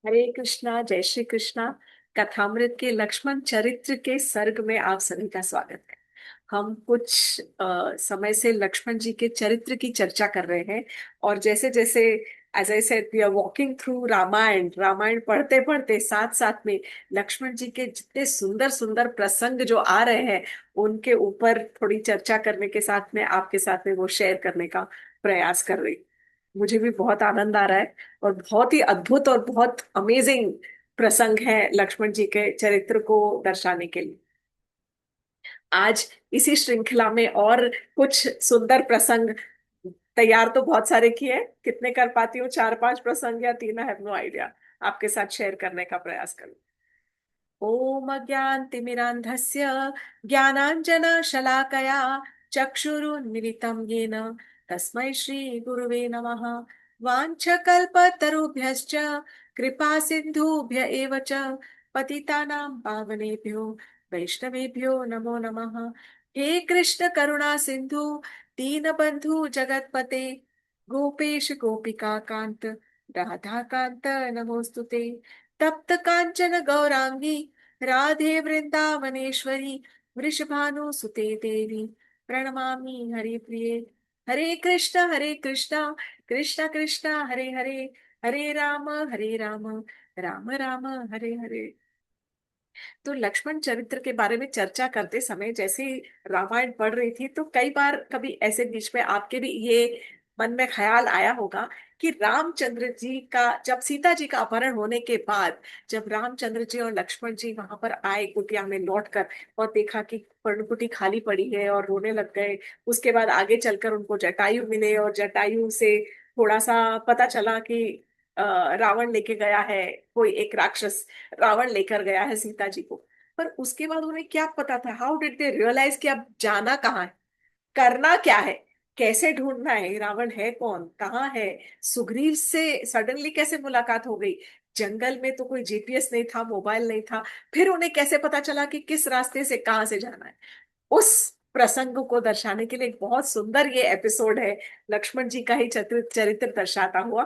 हरे कृष्णा, जय श्री कृष्णा। कथामृत के लक्ष्मण चरित्र के सर्ग में आप सभी का स्वागत है। हम कुछ समय से लक्ष्मण जी के चरित्र की चर्चा कर रहे हैं। और जैसे जैसे as I said we are walking through Ramayana, Ramayana पढ़ते पढ़ते साथ साथ में लक्ष्मण जी के जितने सुंदर सुंदर प्रसंग जो आ रहे हैं उनके ऊपर थोड़ी चर्चा करने के साथ में आपके साथ में वो शेयर करने का प्रयास कर रही। मुझे भी बहुत आनंद आ रहा है। और बहुत ही अद्भुत और बहुत अमेजिंग प्रसंग है लक्ष्मण जी के चरित्र को दर्शाने के लिए। आज इसी श्रृंखला में और कुछ सुंदर प्रसंग तैयार तो बहुत सारे किए हैं। कितने कर पाती हूँ, चार पांच प्रसंग या तीन, आई हैव नो आइडिया, आपके साथ शेयर करने का प्रयास करूँ। ओम अज्ञानतिमिरान्धस्य ज्ञानाञ्जनशलाकया चक्षुरुन्मिलितं येन तस्मै श्रीगुरुवे नमः। वाञ्छकल्पतरुभ्यश्च कृपा सिन्धुभ्य एव च पतितानां पावनेभ्यो वैष्णवेभ्यो नमो नमः। हे कृष्ण करुणा सिन्धु दीनबन्धु जगत्पते गोपेश गोपिका कांत राधा कांत नमोस्तुते। तप्त कांचन गौरांगी राधे वृंदावनेश्वरी वृषभानुसुते देवी प्रणमामि हरिप्रिये। हरे कृष्णा कृष्ण कृष्ण हरे हरे, हरे राम राम राम हरे हरे। तो लक्ष्मण चरित्र के बारे में चर्चा करते समय जैसे ही रामायण पढ़ रही थी तो कई बार कभी ऐसे बीच में आपके भी ये मन में ख्याल आया होगा कि रामचंद्र जी का जब सीता जी का अपहरण होने के बाद जब रामचंद्र जी और लक्ष्मण जी वहां पर आए कुटिया में लौटकर और देखा कि पर्णकुटी खाली पड़ी है और रोने लग गए। उसके बाद आगे चलकर उनको जटायु मिले और जटायु से थोड़ा सा पता चला कि रावण लेके गया है, कोई एक राक्षस रावण लेकर गया है सीता जी को। पर उसके बाद उन्हें क्या पता था, हाउ डिड दे रियलाइज कि अब जाना कहाँ है, करना क्या है, कैसे ढूंढना है, रावण है कौन, कहाँ है। सुग्रीव से सडनली कैसे मुलाकात हो गई, जंगल में तो कोई जीपीएस नहीं था, मोबाइल नहीं था। फिर उन्हें कैसे पता चला कि किस रास्ते से कहाँ से जाना है। उस प्रसंग को दर्शाने के लिए एक बहुत सुंदर ये एपिसोड है, लक्ष्मण जी का ही चरित्र चरित्र दर्शाता हुआ।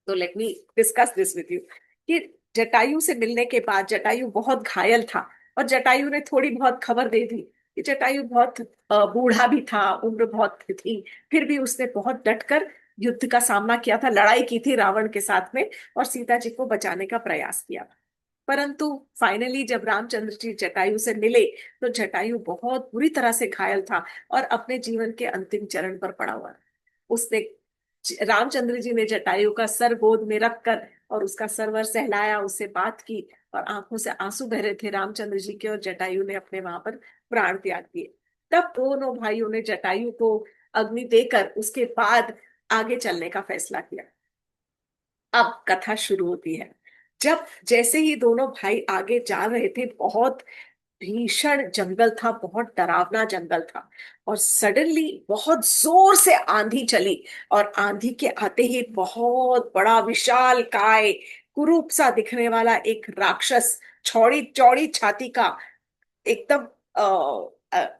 तो let me discuss this with you कि जटायु से मिलने के बाद जटायु बहुत घायल था और जटायु ने थोड़ी बहुत खबर दे दी कि जटायु बहुत बूढ़ा भी था, उम्र बहुत थी। फिर भी उसने बहुत डटकर युद्ध का सामना किया था, लड़ाई की थी रावण के साथ में और सीता जी को बचाने का प्रयास किया। परंतु फाइनली जब रामचंद्र जी जटायु से मिले तो जटायु बहुत बुरी तरह से घायल था और अपने जीवन के अंतिम चरण पर पड़ा हुआ। उसने रामचंद्र जी ने जटायु का सर गोद में रखकर और उसका सरवर सहलाया, उससे बात की और आंखों से आंसू बह रहे थे रामचंद्र जी के और जटायु ने अपने वहां पर प्राण त्याग दिए। तब दोनों भाइयों ने जटायु को अग्नि देकर उसके बाद आगे चलने का फैसला किया। अब कथा शुरू होती है। जब जैसे ही दोनों भाई आगे जा रहे थे बहुत भीषण जंगल था, बहुत डरावना जंगल था और सडनली बहुत जोर से आंधी चली और आंधी के आते ही बहुत बड़ा विशाल काय कुरूप सा दिखने वाला एक राक्षस, चौड़ी चौड़ी छाती का, एकदम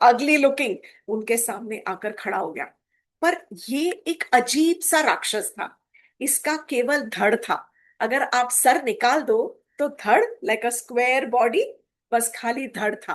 अगली लुकिंग, उनके सामने आकर खड़ा हो गया। पर ये एक अजीब सा राक्षस था। इसका केवल धड़ था, अगर आप सर निकाल दो तो धड़ लाइक अ स्क्वायर बॉडी, बस खाली धड़ था।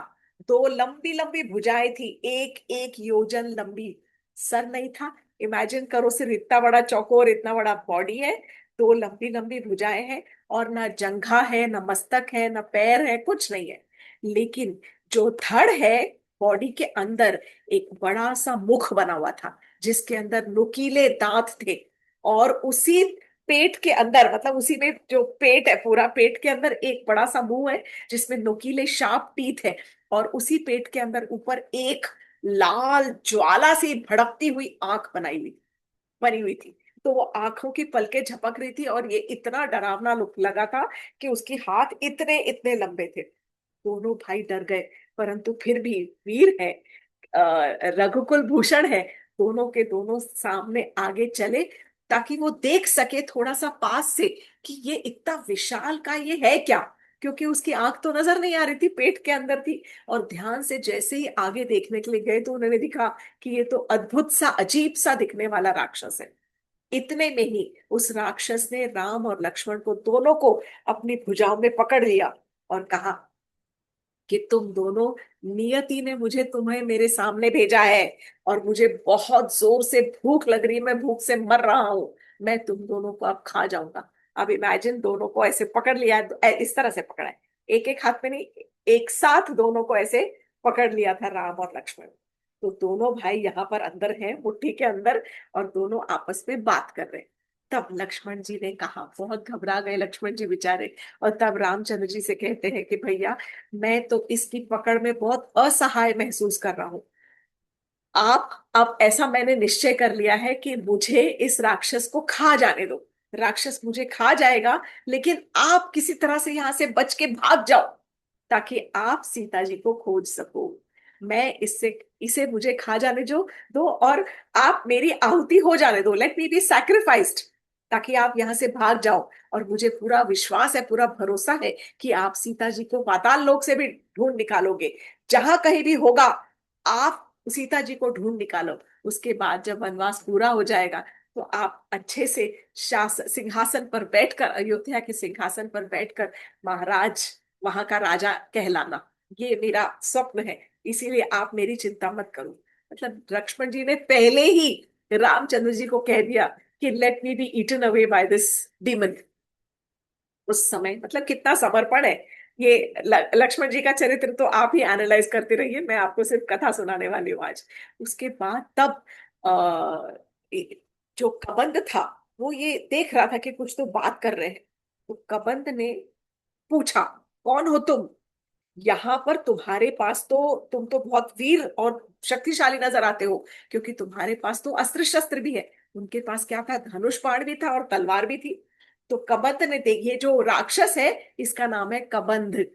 दो लंबी लंबी भुजाएं थी, एक एक योजन लंबी। सर नहीं था। इमेजिन करो, सिर्फ इतना बड़ा चौकोर, इतना बड़ा बॉडी है, दो लंबी लंबी भुजाएं हैं और ना जंघा है, ना मस्तक है, ना पैर है, कुछ नहीं है। लेकिन जो धड़ है, बॉडी के अंदर एक बड़ा सा मुख बना हुआ था जिसके अंदर नुकीले दांत थे। और उसी पेट के अंदर, मतलब उसी में जो पेट है, पूरा पेट के अंदर एक बड़ा सा मुंह है जिसमें नुकीले शार्प टीथ है। और उसी पेट के अंदर ऊपर एक लाल ज्वाला सी भड़कती हुई आंख बनी हुई थी। तो वो आंखों की पलकें झपक रही थी और ये इतना डरावना लुक लगा था कि उसके हाथ इतने इतने लंबे थे। दोनों भाई डर गए, परंतु फिर भी वीर है, रघुकुल भूषण है, दोनों के दोनों सामने आगे चले ताकि वो देख सके थोड़ा सा पास से कि ये इतना विशाल का ये है क्या। क्योंकि उसकी आंख तो नजर नहीं आ रही थी, पेट के अंदर थी। और ध्यान से जैसे ही आगे देखने के लिए गए तो उन्होंने देखा कि ये तो अद्भुत सा, अजीब सा दिखने वाला राक्षस है। इतने में ही उस राक्षस ने राम और लक्ष्मण को दोनों को अपनी भुजाओं में पकड़ लिया और कहा कि तुम दोनों, नियति ने मुझे तुम्हें मेरे सामने भेजा है और मुझे बहुत जोर से भूख लग रही है, मैं भूख से मर रहा हूं, मैं तुम दोनों को अब खा जाऊंगा। अब इमेजिन, दोनों को ऐसे पकड़ लिया है, इस तरह से पकड़ा है, एक एक हाथ में नहीं, एक साथ दोनों को ऐसे पकड़ लिया था राम और लक्ष्मण। तो दोनों भाई यहाँ पर अंदर हैं मुट्ठी के अंदर, और दोनों आपस में बात कर रहे हैं। तब लक्ष्मण जी ने कहा, बहुत घबरा गए लक्ष्मण जी बेचारे, और तब रामचंद्र जी से कहते हैं कि भैया, मैं तो इसकी पकड़ में बहुत असहाय महसूस कर रहा हूं। आप, अब ऐसा मैंने निश्चय कर लिया है कि मुझे इस राक्षस को खा जाने दो। राक्षस मुझे खा जाएगा, लेकिन आप किसी तरह से यहां से बच के भाग जाओ, ताकि आप सीता जी को खोज सको। मैं इससे, इसे मुझे खा जाने दो, और आप मेरी आहुति हो जाने दो, लेट मी बी सैक्रिफाइस्ड, ताकि आप यहाँ से भाग जाओ। और मुझे पूरा विश्वास है, पूरा भरोसा है कि आप सीता जी को पाताल लोक से भी ढूंढ निकालोगे। जहां कहीं भी होगा, आप सीता जी को ढूंढ निकालो। उसके बाद जब वनवास पूरा हो जाएगा, तो आप अच्छे से सिंहासन पर बैठकर, अयोध्या के सिंहासन पर बैठकर महाराज, वहां का राजा कहलाना, ये मेरा स्वप्न है। इसीलिए आप मेरी चिंता मत करो। मतलब लक्ष्मण जी ने पहले ही रामचंद्र जी को कह दिया कि let me be eaten away by this demon. उस समय मतलब कितना समर्पण है। ये लक्ष्मण जी का चरित्र तो आप ही एनालाइज करते रहिए, मैं आपको सिर्फ कथा सुनाने वाली हूँ आज। उसके बाद तब जो कबंध था, वो ये देख रहा था कि कुछ तो बात कर रहे हैं। तो कबंध ने पूछा, कौन हो तुम? यहाँ पर तुम्हारे पास तो, तुम तो बहुत वीर और शक्तिशाली नजर आते हो, क्योंकि तुम्हारे पास तो अस्त्र शस्त्र भी है। उनके पास क्या था? धनुष बाण भी था और तलवार भी थी। तो कबंध ने देख, ये जो राक्षस है, इसका नाम है कबंध।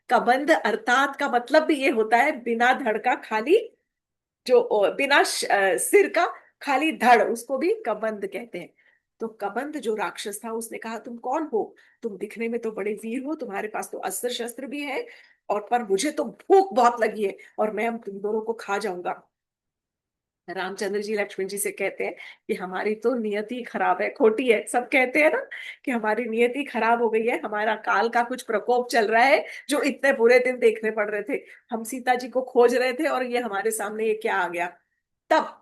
कबंध अर्थात का मतलब भी ये होता है बिना धड़ का खाली, जो बिना सिर का खाली धड़, उसको भी कबंध कहते हैं। तो कबंध जो राक्षस था, उसने कहा, तुम कौन हो? तुम दिखने में तो बड़े वीर हो, तुम्हारे पास तो अस्त्र शस्त्र भी है, और पर मुझे तो भूख बहुत लगी है, और मैं अब तुम दोनों को खा जाऊंगा। रामचंद्र जी लक्ष्मण जी से कहते हैं कि हमारी तो नियति खराब है, खोटी है। सब कहते हैं ना कि हमारी नियति खराब हो गई है, हमारा काल का कुछ प्रकोप चल रहा है, जो इतने बुरे दिन देखने पड़ रहे थे। हम सीता जी को खोज रहे थे, और ये हमारे सामने ये क्या आ गया। तब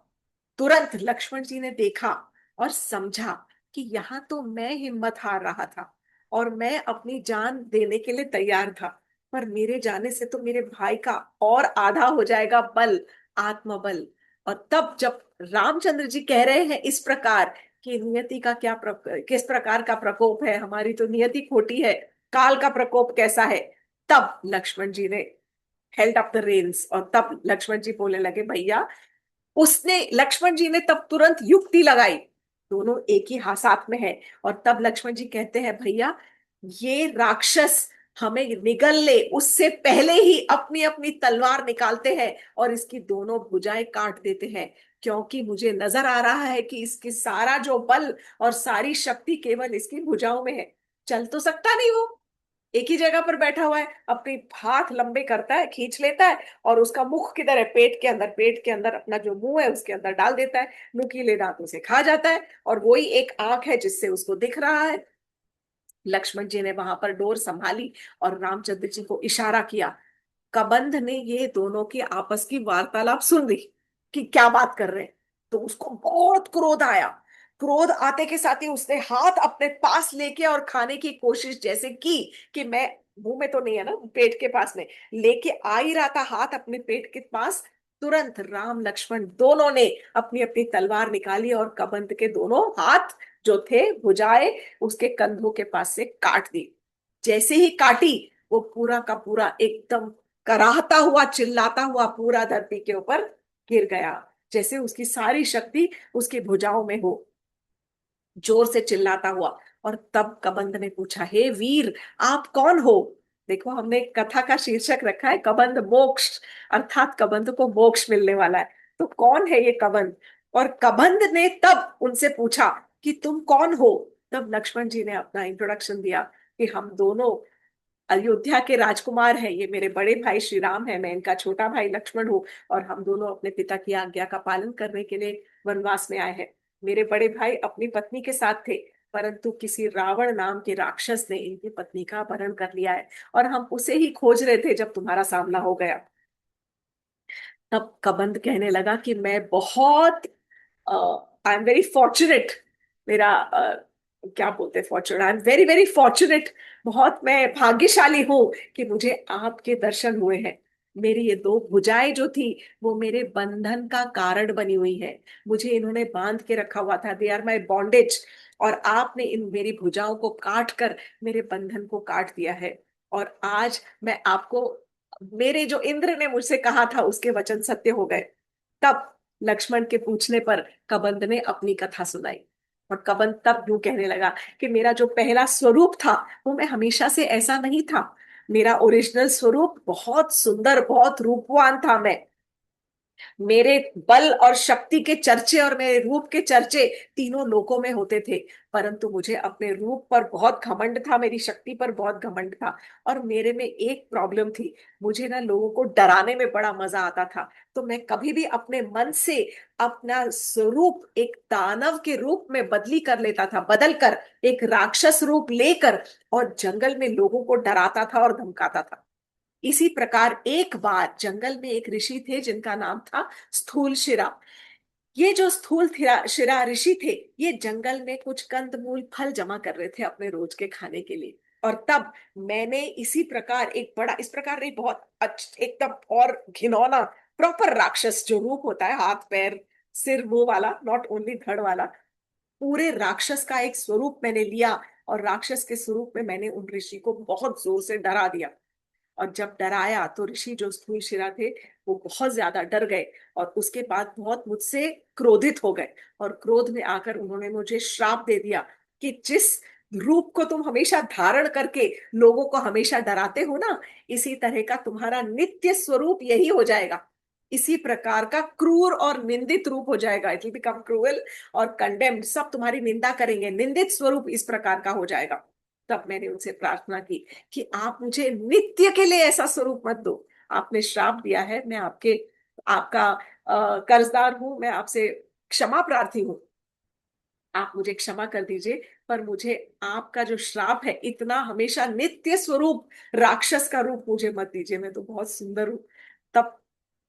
तुरंत लक्ष्मण जी ने देखा और समझा कि यहाँ तो मैं हिम्मत हार रहा था, और मैं अपनी जान देने के लिए तैयार था, पर मेरे जाने से तो मेरे भाई का और आधा हो जाएगा बल, आत्मबल। और तब जब रामचंद्र जी कह रहे हैं इस प्रकार कि नियति का क्या किस प्रकार का प्रकोप है, हमारी तो नियति खोटी है, काल का प्रकोप कैसा है, तब लक्ष्मण जी ने हेल्ड अप द रेन्स, और तब लक्ष्मण जी बोलने लगे, भैया, उसने, लक्ष्मण जी ने तब तुरंत युक्ति लगाई। दोनों एक ही हाथ साथ में है। और तब लक्ष्मण जी कहते हैं, भैया, ये राक्षस हमें निगल ले उससे पहले ही अपनी अपनी तलवार निकालते हैं और इसकी दोनों भुजाएं काट देते हैं, क्योंकि मुझे नजर आ रहा है कि इसकी सारा जो बल और सारी शक्ति केवल इसकी भुजाओं में है। चल तो सकता नहीं वो, एक ही जगह पर बैठा हुआ है, अपने हाथ लंबे करता है, खींच लेता है, और उसका मुख किधर है? पेट के अंदर। पेट के अंदर अपना जो मुंह है उसके अंदर डाल देता है, नुकीले दांतों से खा जाता है, और वही एक आंख है जिससे उसको दिख रहा है। लक्ष्मण जी ने वहां पर डोर संभाली और रामचंद्र जी को इशारा किया। कबंध ने ये दोनों की आपस की वार्तालाप सुन ली कि क्या बात कर रहे हैं, तो उसको बहुत क्रोध आया। क्रोध आते के साथ ही उसने हाथ अपने पास लेके और खाने की कोशिश जैसे की, कि मैं, मुंह में तो नहीं है ना, पेट के पास में लेके आ ही रहा था हाथ अपने पेट के पास। तुरंत राम लक्ष्मण दोनों ने अपनी अपनी तलवार निकाली और कबंध के दोनों हाथ जो थे, भुजाएं, उसके कंधों के पास से काट दी। जैसे ही काटी, वो पूरा का पूरा एकदम कराहता हुआ, चिल्लाता हुआ पूरा धरती के ऊपर गिर गया, जैसे उसकी सारी शक्ति उसकी भुजाओं में हो, जोर से चिल्लाता हुआ। और तब कबंध ने पूछा, हे वीर, आप कौन हो? देखो, हमने कथा का शीर्षक रखा है कबंध मोक्ष, अर्थात कबंध को मोक्ष मिलने वाला है। तो कौन है ये कबंध? और कबंध ने तब उनसे पूछा कि तुम कौन हो? तब लक्ष्मण जी ने अपना इंट्रोडक्शन दिया कि हम दोनों अयोध्या के राजकुमार हैं, ये मेरे बड़े भाई श्री राम है, मैं इनका छोटा भाई लक्ष्मण हूँ, और हम दोनों अपने पिता की आज्ञा का पालन करने के लिए वनवास में आए हैं। मेरे बड़े भाई अपनी पत्नी के साथ थे, परंतु किसी रावण नाम के राक्षस ने इनकी पत्नी का अपहरण कर लिया है, और हम उसे ही खोज रहे थे जब तुम्हारा सामना हो गया। तब कबंद कहने लगा कि मैं बहुत आई एम वेरी फॉर्चुनेट। मेरा क्या बोलते हैं, fortunate, I am very very fortunate. बहुत मैं भाग्यशाली हूँ कि मुझे आपके दर्शन हुए हैं। मेरी ये दो भुजाएं जो थी वो मेरे बंधन का कारण बनी हुई है। मुझे इन्होंने बांध के रखा हुआ था, दे आर माई बॉन्डेज। और आपने इन मेरी भुजाओं को काट कर मेरे बंधन को काट दिया है। और आज मैं आपको, मेरे जो इंद्र ने मुझसे कहा था उसके वचन सत्य हो गए। तब लक्ष्मण के पूछने पर कबंद ने अपनी कथा सुनाई। और कबंद तब यूं कहने लगा कि मेरा जो पहला स्वरूप था वो मैं हमेशा से ऐसा नहीं था। मेरा ओरिजिनल स्वरूप बहुत सुंदर, बहुत रूपवान था मैं। मेरे बल और शक्ति के चर्चे और मेरे रूप के चर्चे तीनों लोकों में होते थे। परंतु मुझे अपने रूप पर बहुत घमंड था, मेरी शक्ति पर बहुत घमंड था। और मेरे में एक प्रॉब्लम थी, मुझे ना लोगों को डराने में बड़ा मजा आता था। तो मैं कभी भी अपने मन से अपना स्वरूप एक दानव के रूप में बदली कर लेता था, बदल कर एक राक्षस रूप लेकर, और जंगल में लोगों को डराता था और धमकाता था। इसी प्रकार एक बार जंगल में एक ऋषि थे जिनका नाम था स्थूल शिरा। ये जो स्थूल शिरा ऋषि थे, ये जंगल में कुछ कंदमूल फल जमा कर रहे थे अपने रोज के खाने के लिए। और तब मैंने इसी प्रकार एक बड़ा, इस प्रकार नहीं, बहुत एकदम और घिनौना, प्रॉपर राक्षस जो रूप होता है, हाथ पैर सिर मुंह वाला, नॉट ओनली धड़ वाला, पूरे राक्षस का एक स्वरूप मैंने लिया। और राक्षस के स्वरूप में मैंने उन ऋषि को बहुत जोर से डरा दिया। और जब डराया तो ऋषि जो स्थूल शिरा थे वो बहुत ज्यादा डर गए, और उसके बाद बहुत मुझसे क्रोधित हो गए। और क्रोध में आकर उन्होंने मुझे श्राप दे दिया कि जिस रूप को तुम हमेशा धारण करके लोगों को हमेशा डराते हो ना, इसी तरह का तुम्हारा नित्य स्वरूप यही हो जाएगा। इसी प्रकार का क्रूर और निंदित रूप हो जाएगा, इट विल बिकम क्रूअल और कंडेम्ड, सब तुम्हारी निंदा करेंगे, निंदित स्वरूप इस प्रकार का हो जाएगा। तब मैंने उनसे प्रार्थना की कि आप मुझे नित्य के लिए ऐसा स्वरूप मत दो। आपने श्राप दिया है, मैं आपके, आपका कर्जदार हूं, मैं आपसे क्षमा प्रार्थी हूँ, आप मुझे क्षमा कर दीजिए। पर मुझे आपका जो श्राप है, इतना हमेशा नित्य स्वरूप राक्षस का रूप मुझे मत दीजिए, मैं तो बहुत सुंदर हूँ। तब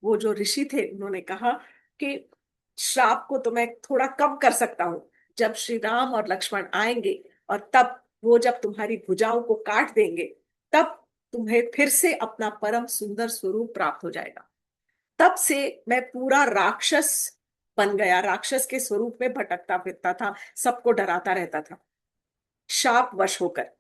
वो जो ऋषि थे उन्होंने कहा कि श्राप को तो मैं थोड़ा कम कर सकता हूँ। जब श्री राम और लक्ष्मण आएंगे और तब वो जब तुम्हारी भुजाओं को काट देंगे, तब तुम्हें फिर से अपना परम सुंदर स्वरूप प्राप्त हो जाएगा। तब से मैं पूरा राक्षस बन गया, राक्षस के स्वरूप में भटकता फिरता था, सबको डराता रहता था, शाप वश होकर।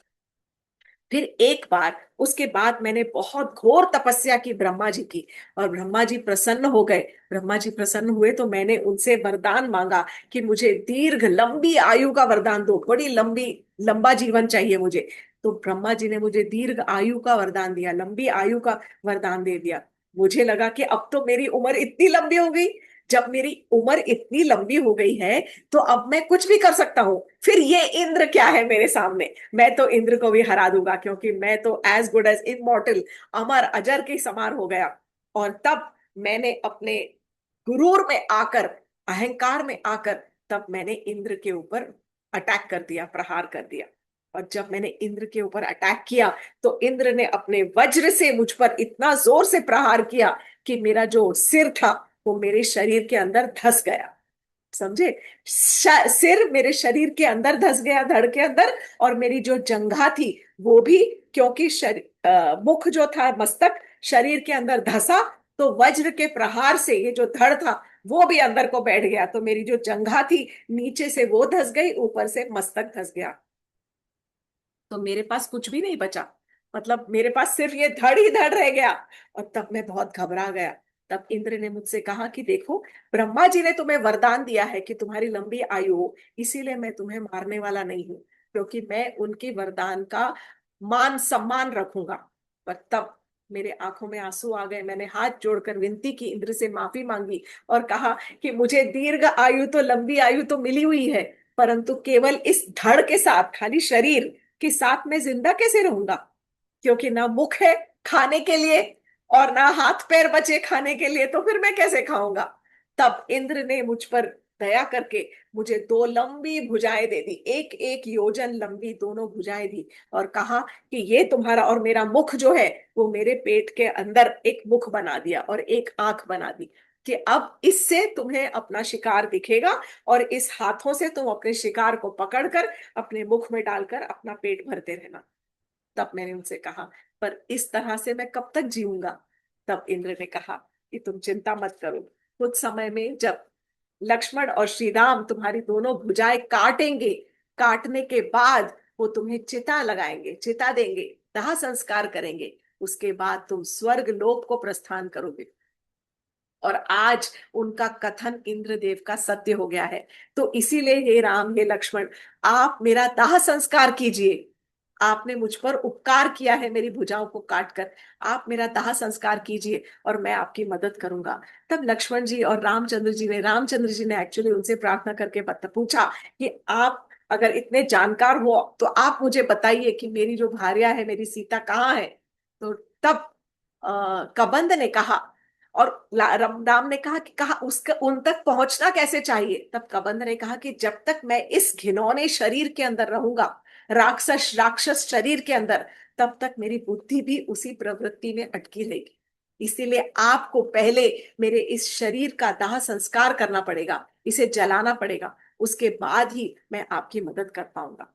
फिर एक बार उसके बाद मैंने बहुत घोर तपस्या की ब्रह्मा जी की, और ब्रह्मा जी प्रसन्न हो गए। ब्रह्मा जी प्रसन्न हुए तो मैंने उनसे वरदान मांगा कि मुझे दीर्घ लंबी आयु का वरदान दो, बड़ी लंबी, लंबा जीवन चाहिए मुझे। तो ब्रह्मा जी ने मुझे दीर्घ आयु का वरदान दिया, लंबी आयु का वरदान दे दिया। मुझे लगा कि अब तो मेरी उम्र इतनी लंबी हो गई, जब मेरी उम्र इतनी लंबी हो गई है तो अब मैं कुछ भी कर सकता हूँ। फिर ये इंद्र क्या है मेरे सामने, मैं तो इंद्र को भी हरा दूंगा, क्योंकि मैं तो एज गुड एज इमॉर्टल, अमर अजर के समान हो गया। और तब मैंने अपने गुरूर में आकर, अहंकार में आकर, तब मैंने इंद्र के ऊपर अटैक कर दिया, प्रहार कर दिया। और जब मैंने इंद्र के ऊपर अटैक किया तो इंद्र ने अपने वज्र से मुझ पर इतना जोर से प्रहार किया कि मेरा जो सिर था वो मेरे शरीर के अंदर धस गया। समझे, सिर मेरे शरीर के अंदर धस गया, धड़ के अंदर। और मेरी जो जंघा थी वो भी, क्योंकि मुख जो था, मस्तक शरीर के अंदर धसा, तो वज्र के प्रहार से ये जो धड़ था वो भी अंदर को बैठ गया। तो मेरी जो जंघा थी नीचे से वो धस गई, ऊपर से मस्तक धस गया। तो मेरे पास कुछ भी नहीं बचा, मतलब मेरे पास सिर्फ ये धड़ ही धड़ रह गया। और तब मैं बहुत घबरा गया। तब इंद्र ने मुझसे कहा कि देखो, ब्रह्मा जी ने तुम्हें वरदान दिया है कि तुम्हारी लंबी आयु हो, इसीलिए मैं तुम्हें मारने वाला नहीं हूं, क्योंकि मैं उनके वरदान का मान सम्मान रखूंगा। पर तब मेरे आंखों में आंसू आ गए, मैंने हाथ जोड़कर विनती की, इंद्र से माफी मांगी और कहा कि मुझे दीर्घ आयु तो, लंबी आयु तो मिली हुई है, परंतु केवल इस धड़ के साथ, खाली शरीर कि साथ में जिंदा कैसे रहूंगा, क्योंकि ना मुख है खाने के लिए और ना हाथ पैर बचे खाने के लिए, तो फिर मैं कैसे खाऊंगा। तब इंद्र ने मुझ पर दया करके मुझे दो लंबी भुजाएं दे दी, एक एक योजन लंबी दोनों भुजाएं दी, और कहा कि ये तुम्हारा, और मेरा मुख जो है वो मेरे पेट के अंदर एक मुख बना दिया और एक आंख बना दी, कि अब इससे तुम्हें अपना शिकार दिखेगा, और इस हाथों से तुम अपने शिकार को पकड़कर अपने मुख में डालकर अपना पेट भरते रहना। तब मैंने उनसे कहा, पर इस तरह से मैं कब तक जीऊंगा? तब इंद्र ने कहा कि तुम चिंता मत करो, कुछ समय में जब लक्ष्मण और श्री राम तुम्हारी दोनों भुजाएं काटेंगे, काटने के बाद वो तुम्हें चिता लगाएंगे, चिता देंगे, दाह संस्कार करेंगे, उसके बाद तुम स्वर्ग लोक को प्रस्थान करोगे। और आज उनका कथन इंद्रदेव का सत्य हो गया है। तो इसीलिए हे राम, हे लक्ष्मण, आप मेरा दाह संस्कार कीजिए। आपने मुझ पर उपकार किया है मेरी भुजाओं को काटकर, आप मेरा दाह संस्कार कीजिए और मैं आपकी मदद करूंगा। तब लक्ष्मण जी और रामचंद्र जी ने एक्चुअली उनसे प्रार्थना करके पूछा कि आप अगर इतने जानकार हो तो आप मुझे बताइए कि मेरी जो भार्या है, मेरी सीता कहाँ है। तो तब कबंध ने कहा, और राम ने कहा कि कहा उसका उन तक पहुंचना कैसे चाहिए। तब कबंध ने कहा कि जब तक मैं इस घिनौने शरीर के अंदर रहूंगा, राक्षस राक्षस शरीर के अंदर, तब तक मेरी बुद्धि भी उसी प्रवृत्ति में अटकी रहेगी। इसीलिए आपको पहले मेरे इस शरीर का दाह संस्कार करना पड़ेगा, इसे जलाना पड़ेगा, उसके बाद ही मैं आपकी मदद कर पाऊंगा।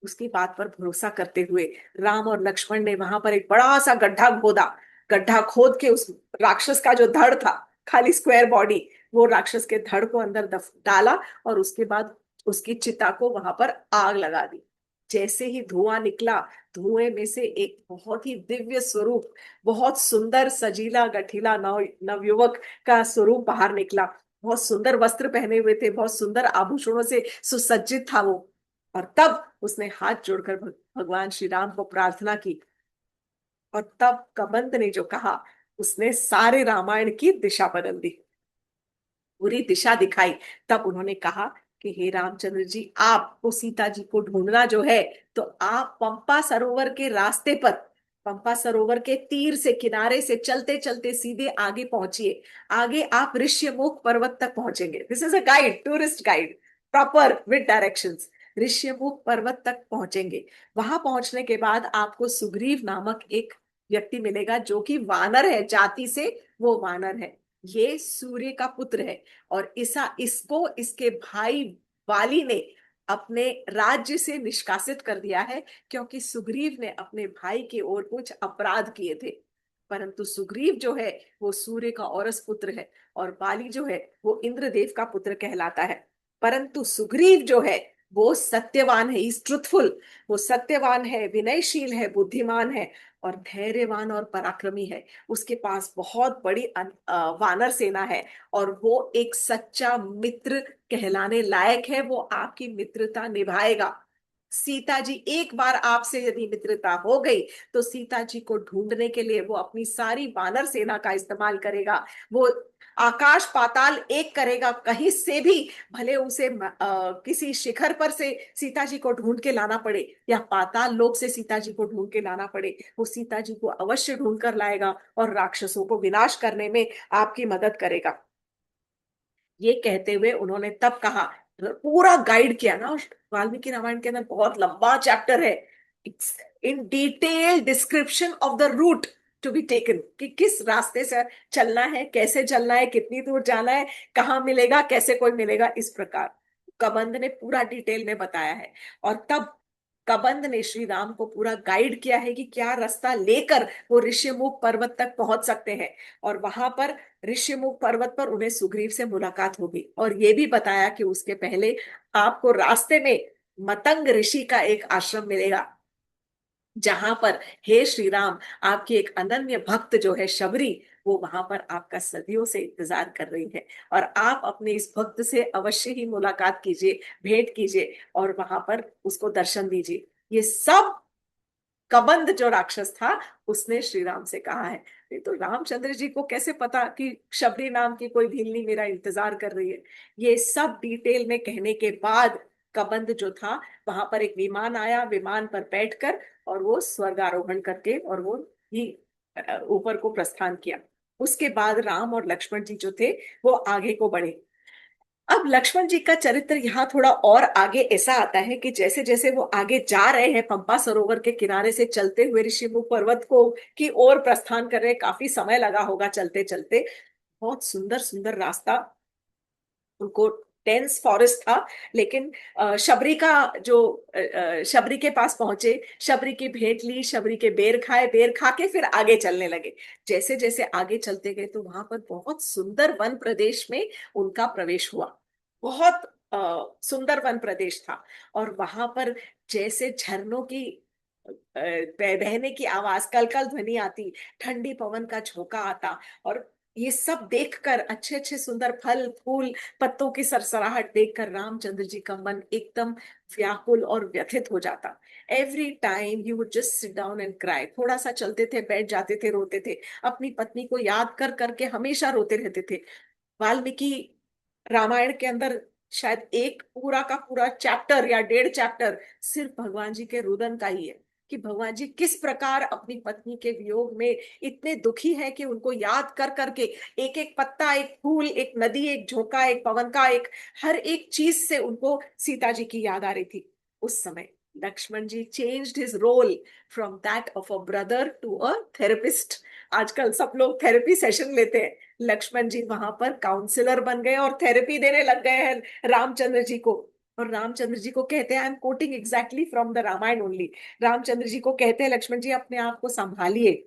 उसकी बात पर भरोसा करते हुए राम और लक्ष्मण ने वहां पर एक बड़ा सा गड्ढा खोदा। गड्ढा खोद के उस राक्षस का जो धड़ था, खाली स्क्वायर बॉडी, वो राक्षस के धड़ को अंदर डाला, और उसके बाद उसकी चिता को वहां पर आग लगा दी। जैसे ही धुआं निकला, धुएं में से एक बहुत ही दिव्य स्वरूप, बहुत सुंदर सजीला गठीला नवयुवक का स्वरूप बाहर निकला। बहुत सुंदर वस्त्र पहने हुए थे, बहुत सुंदर आभूषणों से सुसज्जित था वो। और तब उसने हाथ जोड़कर भगवान श्री राम को प्रार्थना की। और तब कबंध ने जो कहा, उसने सारे रामायण की दिशा बदल दी, पूरी दिशा दिखाई। तब उन्होंने कहा कि हे रामचंद्र जी, आपको सीता जी को ढूंढना जो है, तो आप पंपा सरोवर के रास्ते पर, पंपा सरोवर के तीर से, किनारे से चलते चलते सीधे आगे पहुंचिए। आगे आप ऋष्यमुख पर्वत तक पहुंचेंगे। This is a guide, tourist guide, proper with directions. Rishyamukh पर्वत तक पहुंचेंगे। वहां पहुंचने के बाद आपको सुग्रीव नामक एक व्यक्ति मिलेगा, जो कि वानर है जाति से, वो वानर है, ये सूर्य का पुत्र है। और इसको इसके भाई वाली ने अपने राज्य से निष्कासित कर दिया है, क्योंकि सुग्रीव ने अपने भाई की ओर कुछ अपराध किए थे। परंतु सुग्रीव जो है वो सूर्य का औरस पुत्र है, और बाली जो है वो इंद्रदेव का पुत्र कहलाता है। परंतु सुग्रीव जो है वो सत्यवान है, इज ट्रुथफुल। वो सत्यवान है, विनयशील है, बुद्धिमान है, और धैर्यवान और पराक्रमी है। उसके पास बहुत बड़ी वानर सेना है, और वो एक सच्चा मित्र कहलाने लायक है। वो आपकी मित्रता निभाएगा। सीता जी, एक बार आपसे यदि मित्रता हो गई, तो सीता जी को ढूंढने के लिए वो अपनी सारी वानर सेना का इस्तेमाल करेगा। वो आकाश पाताल एक करेगा, कहीं से भी, भले उसे किसी शिखर पर से सीता जी को ढूंढ के लाना पड़े, या पाताल लोक से सीता जी को ढूंढ के लाना पड़े, वो सीता जी को अवश्य ढूंढ कर लाएगा और राक्षसों को विनाश करने में आपकी मदद करेगा। ये कहते हुए उन्होंने तब कहा, पूरा गाइड किया ना। वाल्मीकि रामायण के अंदर बहुत लंबा चैप्टर है, in detail description of the route to be taken, कि किस रास्ते से चलना है, कैसे चलना है, कितनी दूर जाना है, कहाँ मिलेगा, कैसे कोई मिलेगा, इस प्रकार कबंध ने पूरा डिटेल में बताया है। और तब कबंध ने श्री राम को पूरा गाइड किया है कि क्या रास्ता लेकर वो ऋष्यमुख पर्वत तक पहुंच सकते हैं। और वहां पर ऋष्यमुख पर्वत पर उन्हें सुग्रीव से मुलाकात होगी, और ये भी बताया कि उसके पहले आपको रास्ते में मतंग ऋषि का एक आश्रम मिलेगा, जहां पर हे श्री राम, आपकी एक अनन्य भक्त जो है शबरी, वो वहां पर आपका सदियों से इंतजार कर रही है। और आप अपने इस भक्त से अवश्य ही मुलाकात कीजिए, भेंट कीजिए, और वहां पर उसको दर्शन दीजिए। ये सब कबंध जो राक्षस था, उसने श्री राम से कहा है। नहीं तो रामचंद्र जी को कैसे पता कि शबरी नाम की कोई भीलनी मेरा इंतजार कर रही है? ये सब डिटेल में कहने के बाद कबंध जो था, वहां पर एक विमान आया, विमान पर बैठकर और वो स्वर्गारोहण करके और वो ही ऊपर को प्रस्थान किया। उसके बाद राम और लक्ष्मण जी जो थे वो आगे को बढ़े। अब लक्ष्मण जी का चरित्र यहाँ थोड़ा और आगे ऐसा आता है कि जैसे जैसे वो आगे जा रहे हैं, पंपा सरोवर के किनारे से चलते हुए ऋषिमुख पर्वत को की ओर प्रस्थान कर रहे हैं, काफी समय लगा होगा चलते चलते। बहुत सुंदर सुंदर रास्ता, उनको डेंस फॉरेस्ट था। लेकिन शबरी का जो शबरी के पास पहुंचे, शबरी की भेंट ली, शबरी के बेर खाए, बेर खा के फिर आगे चलने लगे। जैसे जैसे आगे चलते गए तो वहां पर बहुत सुंदर वन प्रदेश में उनका प्रवेश हुआ। बहुत सुंदर वन प्रदेश था। और वहां पर जैसे झरनों की बहने की आवाज, कलकल ध्वनि आती, ठंडी पवन का झोंका आता, और ये सब देखकर, अच्छे अच्छे सुंदर फल फूल, पत्तों की सरसराहट देखकर रामचंद्र जी का मन एकदम व्याकुल और व्यथित हो जाता। Every time you would just sit down and cry. थोड़ा सा चलते थे, बैठ जाते थे, रोते थे, अपनी पत्नी को याद कर करके हमेशा रोते रहते थे। वाल्मीकि रामायण के अंदर शायद एक पूरा का पूरा चैप्टर या 1.5 चैप्टर सिर्फ भगवान जी के रुदन का ही है, कि भगवान जी किस प्रकार अपनी पत्नी के वियोग में इतने दुखी है कि उनको याद कर करके एक एक पत्ता, एक फूल, एक नदी, एक झोंका, एक पवन का, एक हर एक चीज से उनको सीता जी की याद आ रही थी। उस समय Lakshman ji changed his role from that of a brother to a therapist. आजकल सब लोग थेरेपी सेशन लेते हैं, लक्ष्मण जी वहां पर काउंसलर बन गए और थेरेपी देने लग गए हैं रामचंद्र जी को। और रामचंद्र जी को कहते हैं, I am quoting exactly from the Ramayana only, Ramchandra ji को कहते हैं, लक्ष्मण जी अपने आप को संभालिए,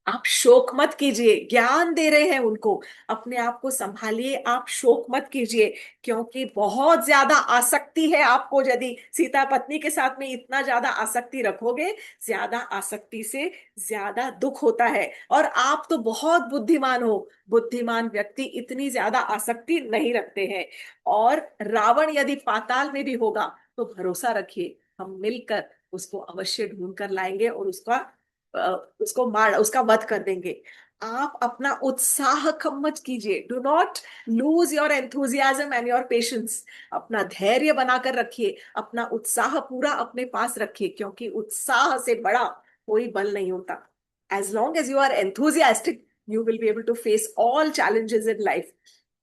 आप शोक मत कीजिए। ज्ञान दे रहे हैं उनको, अपने आप को संभालिए, आप शोक मत कीजिए, क्योंकि बहुत ज्यादा आसक्ति है आपको। यदि सीता पत्नी के साथ में इतना ज्यादा आसक्ति रखोगे, ज्यादा आसक्ति से ज्यादा दुख होता है। और आप तो बहुत बुद्धिमान हो, बुद्धिमान व्यक्ति इतनी ज्यादा आसक्ति नहीं रखते हैं। और रावण यदि पाताल में भी होगा तो भरोसा रखिए, हम मिलकर उसको अवश्य ढूंढ कर लाएंगे और अ, उसको मार, उसका वध कर देंगे। आप अपना उत्साह कम मत कीजिए, do not lose your enthusiasm and your patience. अपना धैर्य बनाकर रखिए, अपना उत्साह पूरा अपने पास रखिए, क्योंकि उत्साह से बड़ा कोई बल नहीं होता। As long as you are enthusiastic, you will be able to face all challenges in life.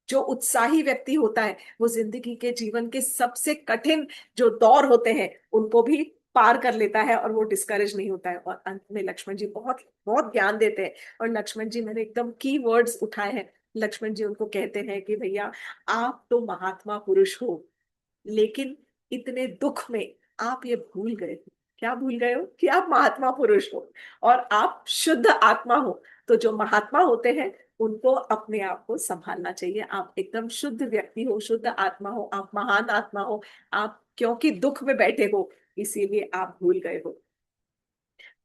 जो उत्साही व्यक्ति होता है वो जिंदगी के जीवन के सबसे कठिन जो दौर होते हैं उनको भी पार कर लेता है, और वो डिस्करेज नहीं होता है। और अंत में लक्ष्मण जी बहुत बहुत ज्ञान देते हैं। और लक्ष्मण जी, मैंने एकदम की वर्ड्स उठाए हैं, लक्ष्मण जी उनको कहते हैं कि भैया, आप तो महात्मा पुरुष हो, लेकिन इतने दुख में आप ये भूल गए हो। क्या भूल गए हो? कि आप महात्मा पुरुष हो और आप शुद्ध आत्मा हो। तो जो महात्मा होते हैं उनको अपने आप को संभालना चाहिए। आप एकदम शुद्ध व्यक्ति हो, शुद्ध आत्मा हो, आप महान आत्मा हो। आप क्योंकि दुख में बैठे हो, इसीलिए आप भूल गए हो।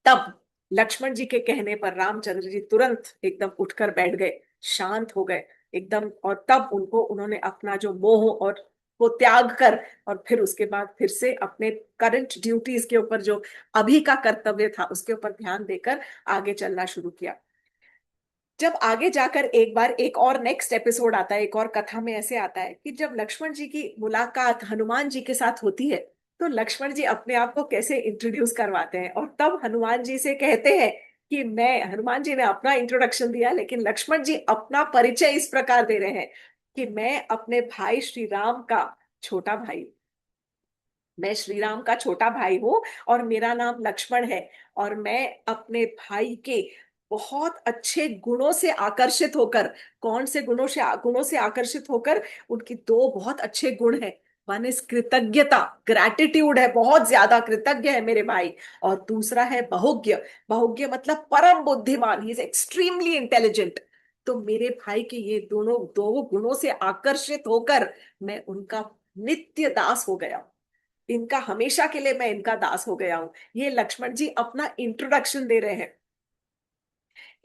तब लक्ष्मण जी के कहने पर रामचंद्र जी तुरंत एकदम उठकर बैठ गए, शांत हो गए एकदम। और तब उनको, उन्होंने अपना जो मोह और वो त्याग कर, और फिर उसके बाद फिर से अपने करंट ड्यूटीज के ऊपर, जो अभी का कर्तव्य था उसके ऊपर ध्यान देकर आगे चलना शुरू किया। जब आगे जाकर एक बार एक और नेक्स्ट एपिसोड आता है, एक और कथा में ऐसे आता है कि जब लक्ष्मण जी की मुलाकात हनुमान जी के साथ होती है, तो लक्ष्मण जी अपने आप को कैसे इंट्रोड्यूस करवाते हैं। और तब हनुमान जी से कहते हैं कि मैं, हनुमान जी ने अपना इंट्रोडक्शन दिया, लेकिन लक्ष्मण जी अपना परिचय इस प्रकार दे रहे हैं कि मैं अपने भाई श्री राम का छोटा भाई, मैं श्री राम का छोटा भाई हूँ, और मेरा नाम लक्ष्मण है। और मैं अपने भाई के बहुत अच्छे गुणों से आकर्षित होकर, कौन से गुणों से आकर्षित होकर, उनकी दो बहुत अच्छे गुण हैं। वन इज कृतज्ञता, ग्रैटिट्यूड है, बहुत ज्यादा कृतज्ञ है मेरे भाई। और दूसरा है बहुज्ञ। बहुज्ञ मतलब परम बुद्धिमान, ही इज एक्सट्रीमली इंटेलिजेंट। तो मेरे भाई के ये दोनों दो गुणों से आकर्षित होकर मैं उनका नित्य दास हो गया, इनका हमेशा के लिए मैं इनका दास हो गया हूं। ये लक्ष्मण जी अपना इंट्रोडक्शन दे रहे हैं।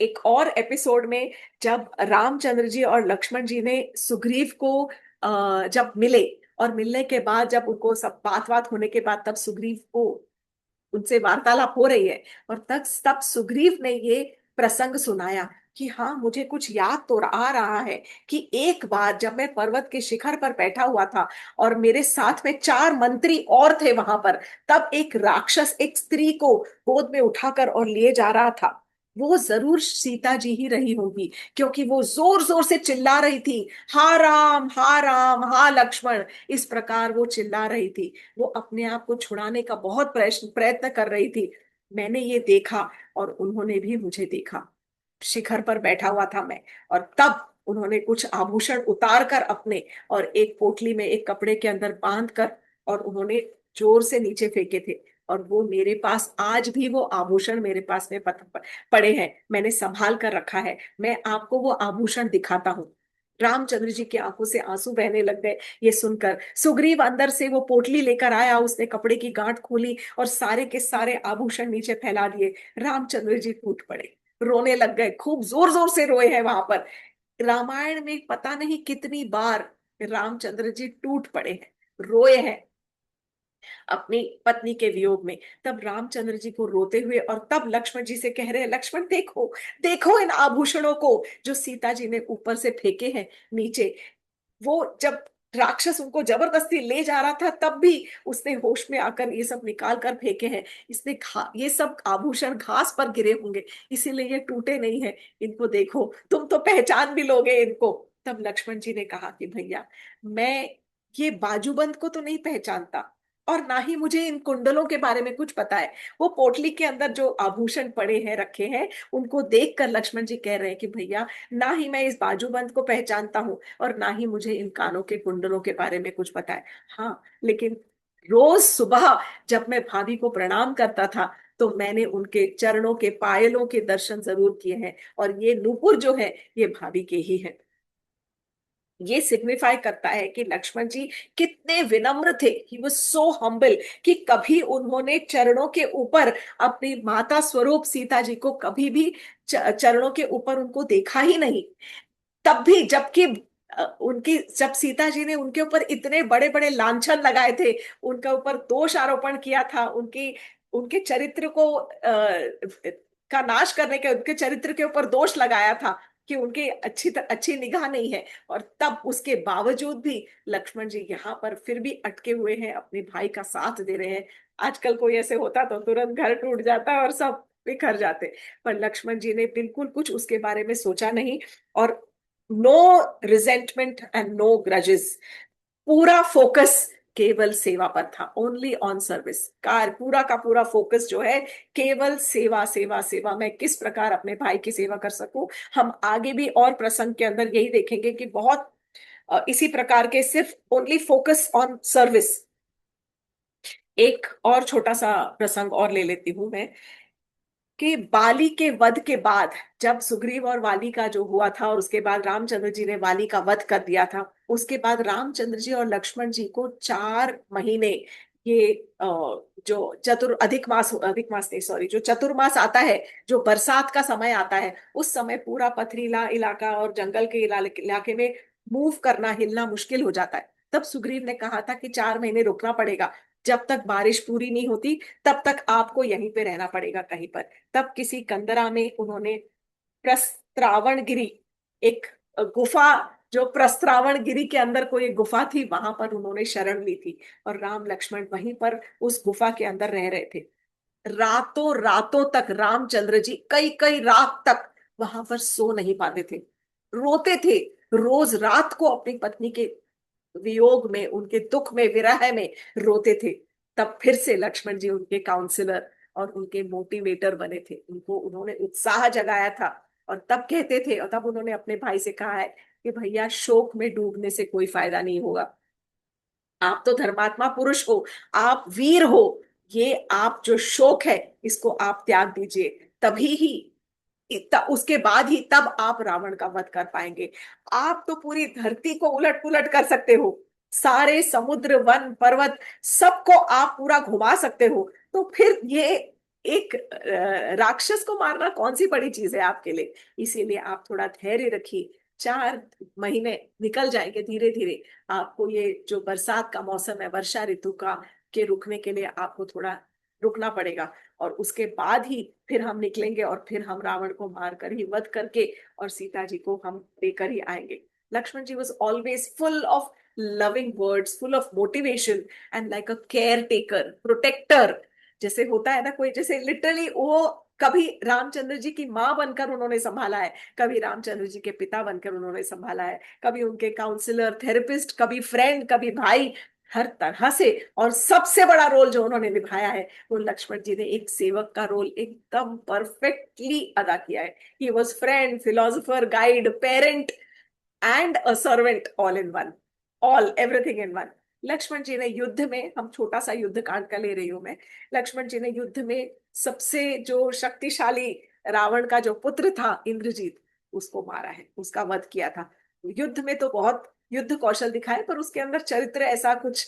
एक और एपिसोड में जब रामचंद्र जी और लक्ष्मण जी ने सुग्रीव को जब मिले, और मिलने के बाद जब उनको सब बात बात होने के बाद, तब सुग्रीव को, उनसे वार्तालाप हो रही है, और तब तब सुग्रीव ने ये प्रसंग सुनाया कि हाँ, मुझे कुछ याद तो आ रहा है कि एक बार जब मैं पर्वत के शिखर पर बैठा हुआ था और मेरे साथ में 4 मंत्री और थे वहां पर, तब एक राक्षस एक स्त्री को गोद में उठाकर और लिए जा रहा था। वो जरूर सीता जी ही रही होगी, क्योंकि वो जोर जोर से चिल्ला रही थी, हा राम हा राम हा लक्ष्मण, इस प्रकार वो चिल्ला रही थी। वो अपने आप को छुड़ाने का बहुत प्रयत्न प्रयत्न कर रही थी। मैंने ये देखा और उन्होंने भी मुझे देखा। शिखर पर बैठा हुआ था मैं, और तब उन्होंने कुछ आभूषण उतार कर अपने, और एक पोटली में एक कपड़े के अंदर बांध कर, और उन्होंने जोर से नीचे फेंके थे। और वो मेरे पास आज भी वो आभूषण मेरे पास में पड़े हैं, मैंने संभाल कर रखा है। मैं आपको वो आभूषण दिखाता हूँ। रामचंद्र जी की आंखों से आंसू बहने लग गए ये सुनकर। सुग्रीव अंदर से वो पोटली लेकर आया, उसने कपड़े की गांठ खोली और सारे के सारे आभूषण नीचे फैला दिए। रामचंद्र जी टूट पड़े, रोने लग गए, खूब जोर जोर से रोए हैं वहां पर। रामायण में पता नहीं कितनी बार रामचंद्र जी टूट पड़े हैं, रोए हैं अपनी पत्नी के वियोग में। तब रामचंद्र जी को रोते हुए, और तब लक्ष्मण जी से कह रहे हैं, लक्ष्मण देखो, देखो इन आभूषणों को जो सीता जी ने ऊपर से फेंके हैं नीचे। वो जब राक्षस उनको जबरदस्ती ले जा रहा था, तब भी उसने होश में आकर ये सब निकाल कर फेंके हैं। इसने ये सब आभूषण घास पर गिरे होंगे, इसीलिए ये टूटे नहीं है। इनको देखो, तुम तो पहचान भी लोगे इनको। तब लक्ष्मण जी ने कहा कि भैया, मैं ये बाजूबंद को तो नहीं पहचानता, और ना ही मुझे इन कुंडलों के बारे में कुछ पता है। वो पोटली के अंदर जो आभूषण पड़े हैं, रखे हैं, उनको देखकर लक्ष्मण जी कह रहे हैं कि भैया, ना ही मैं इस बाजूबंद को पहचानता हूँ, और ना ही मुझे इन कानों के कुंडलों के बारे में कुछ पता है। हाँ, लेकिन रोज सुबह जब मैं भाभी को प्रणाम करता था, तो मैंने उनके चरणों के पायलों के दर्शन जरूर किए हैं, और ये नूपुर जो है, ये भाभी के ही है। ये सिग्निफाई करता है कि लक्ष्मण जी कितने विनम्र थे। ही वाज सो हम्बल, कि कभी उन्होंने चरणों के ऊपर अपनी माता स्वरूप सीता जी को कभी भी चरणों के ऊपर उनको देखा ही नहीं। तब भी, जबकि उनकी, जब सीता जी ने उनके ऊपर इतने बड़े बड़े लांछन लगाए थे, उनके ऊपर दोष आरोपण किया था, उनकी उनके चरित्र को का नाश करने के, उनके चरित्र के ऊपर दोष लगाया था कि उनकी अच्छी निगाह नहीं है, और तब उसके बावजूद भी लक्ष्मण जी यहाँ पर फिर भी अटके हुए हैं, अपने भाई का साथ दे रहे हैं। आजकल कोई ऐसे होता तो तुरंत घर टूट जाता और सब बिखर जाते, पर लक्ष्मण जी ने बिल्कुल कुछ उसके बारे में सोचा नहीं। और no resentment and no grudges, पूरा फोकस केवल सेवा पर था, ओनली ऑन सर्विस। कार पूरा का पूरा फोकस जो है, केवल सेवा सेवा सेवा, मैं किस प्रकार अपने भाई की सेवा कर सकूं। हम आगे भी और प्रसंग के अंदर यही देखेंगे कि बहुत इसी प्रकार के, सिर्फ ओनली फोकस ऑन सर्विस। एक और छोटा सा प्रसंग और ले लेती हूं मैं, कि बाली के वध के बाद, जब सुग्रीव और वाली का जो हुआ था, और उसके बाद रामचंद्र जी ने वाली का वध कर दिया था, उसके बाद रामचंद्र जी और लक्ष्मण जी को 4 महीने, ये जो अधिक मास नहीं, सॉरी, जो चतुर्मास आता है, जो बरसात का समय आता है, उस समय पूरा पथरीला इलाका और जंगल के इलाके में मूव करना, हिलना मुश्किल हो जाता है। तब सुग्रीव ने कहा था कि 4 महीने रुकना पड़ेगा, जब तक बारिश पूरी नहीं होती तब तक आपको यहीं पे रहना पड़ेगा कहीं पर। तब किसी कंदरा में उन्होंने प्रस्त्रावण गिरी, एक गुफा, जो प्रस्त्रावण गिरी के अंदर कोई एक गुफा थी, वहां पर उन्होंने शरण ली थी, और राम लक्ष्मण वहीं पर उस गुफा के अंदर रह रहे थे। रातों रातों तक रामचंद्र जी कई कई रात तक वहां पर सो नहीं पाते थे, रोते थे। रोज रात को अपनी पत्नी के वियोग में, उनके दुख में, विरह में रोते थे। तब फिर से लक्ष्मण जी उनके काउंसलर और उनके मोटिवेटर बने थे, उनको उन्होंने उत्साह जगाया था। और तब कहते थे, और तब उन्होंने अपने भाई से कहा है कि भैया, शोक में डूबने से कोई फायदा नहीं होगा। आप तो धर्मात्मा पुरुष हो, आप वीर हो, ये आप जो शोक है, इसको आप त्याग दीजिए। तभी ही, उसके बाद ही तब आप रावण का वध कर पाएंगे। आप तो पूरी धरती को उलट पुलट कर सकते हो, सारे समुद्र वन पर्वत सबको आप पूरा घुमा सकते हो। तो फिर ये एक राक्षस को मारना कौन सी बड़ी चीज है आपके लिए। इसीलिए आप थोड़ा धैर्य रखिए, 4 महीने निकल जाएंगे धीरे धीरे। आपको ये जो बरसात का मौसम है, वर्षा ऋतु का, के रुकने के लिए आपको थोड़ा रुकना पड़ेगा, और उसके बाद ही फिर हम निकलेंगे, और फिर हम रावण को मार कर ही, वध करके, और सीता जी को हम लेकर ही आएंगे। Lakshman ji was always full of loving words, full of motivation, and like a caretaker, protector. जैसे होता है ना कोई, जैसे लिटरली वो कभी रामचंद्र जी की माँ बनकर उन्होंने संभाला है, कभी रामचंद्र जी के पिता बनकर उन्होंने संभाला है, कभी उनके काउंसलर, थेरेपिस्ट, कभी फ्रेंड, कभी भाई, हर तरह से। और सबसे बड़ा रोल जो उन्होंने निभाया है वो लक्ष्मण जी ने एक सेवक का रोल एकदम परफेक्टली अदा किया है। He was friend, philosopher, guide, parent and a servant, all in one, all everything in one. Lakshman ji ने युद्ध में, हम छोटा सा युद्ध कांड का ले रही हूं मैं, लक्ष्मण जी ने युद्ध में सबसे जो शक्तिशाली रावण का जो पुत्र था इंद्रजीत, उसको मारा है, उसका वध किया था। युद्ध में तो बहुत युद्ध कौशल दिखाए, पर उसके अंदर चरित्र ऐसा कुछ,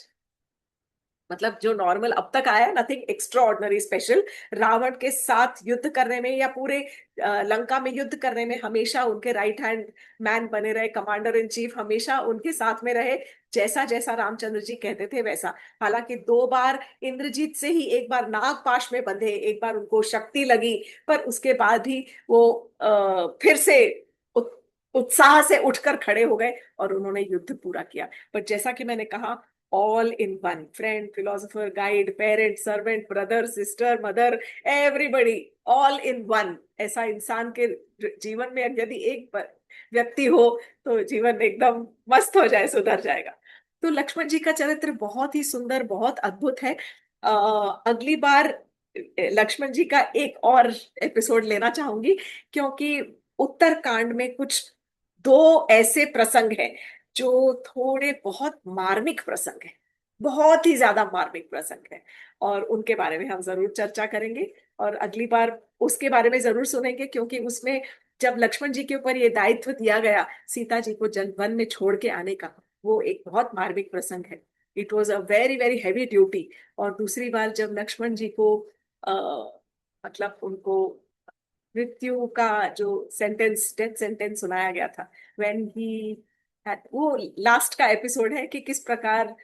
मतलब जो नॉर्मल अब तक आया, nothing extraordinary special. Ravana के साथ युद्ध करने में या पूरे लंका में युद्ध करने में हमेशा उनके राइट हैंड मैन बने रहे, कमांडर इन चीफ हमेशा उनके साथ में रहे, जैसा जैसा रामचंद्र जी कहते थे वैसा। हालांकि दो बार इंद्रजीत से ही, एक बार नागपाश में बंधे, एक बार उनको शक्ति लगी, पर उसके बाद भी वो फिर से उत्साह से उठकर खड़े हो गए और उन्होंने युद्ध पूरा किया। पर जैसा कि मैंने कहा, all in one, friend, philosopher, guide, parent, servant, brother, sister, mother, everybody, all in one. ऐसा इंसान के जीवन में यदि एक व्यक्ति हो तो जीवन एकदम मस्त हो जाए, सुधर जाएगा। तो लक्ष्मण जी का चरित्र बहुत ही सुंदर, बहुत अद्भुत है। अगली बार लक्ष्मण जी का एक और एपिसोड लेना चाहूंगी, क्योंकि उत्तरकांड में कुछ दो ऐसे प्रसंग हैं जो थोड़े बहुत मार्मिक प्रसंग है, बहुत ही ज्यादा मार्मिक प्रसंग है, और उनके बारे में हम जरूर चर्चा करेंगे। और अगली बार उसके बारे में जरूर सुनेंगे, क्योंकि उसमें जब लक्ष्मण जी के ऊपर ये दायित्व दिया गया सीता जी को जल वन में छोड़ के आने का, वो एक बहुत मार्मिक प्रसंग है। It was a very very heavy duty. और दूसरी बार जब लक्ष्मण जी को आ, मतलब उनको मृत्यु का जो सेंटेंस, डेथ सेंटेंस सुनाया गया था, व्हेन ही, वो लास्ट का एपिसोड है कि किस प्रकार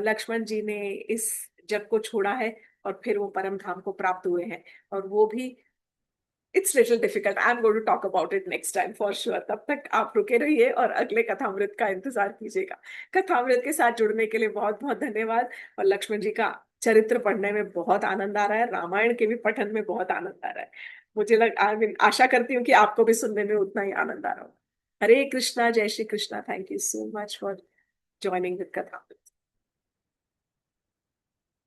लक्ष्मण जी ने इस जग को छोड़ा है और फिर वो परम धाम को प्राप्त हुए हैं। और वो भी, it's little difficult, I am going to talk about it next time for sure. तब तक आप रुके रहिए और अगले कथामृत का इंतजार कीजिएगा। कथामृत के साथ जुड़ने के लिए बहुत बहुत धन्यवाद। और लक्ष्मण जी का चरित्र पढ़ने में बहुत आनंद आ रहा है, रामायण के भी पठन में बहुत आनंद आ रहा है। मुझे आई मीन आशा करती हूँ कि आपको भी सुनने में उतना ही आनंद आ रहा हो। हरे कृष्णा, जय Shri Krishna. Thank you so much for joining with कथामृत।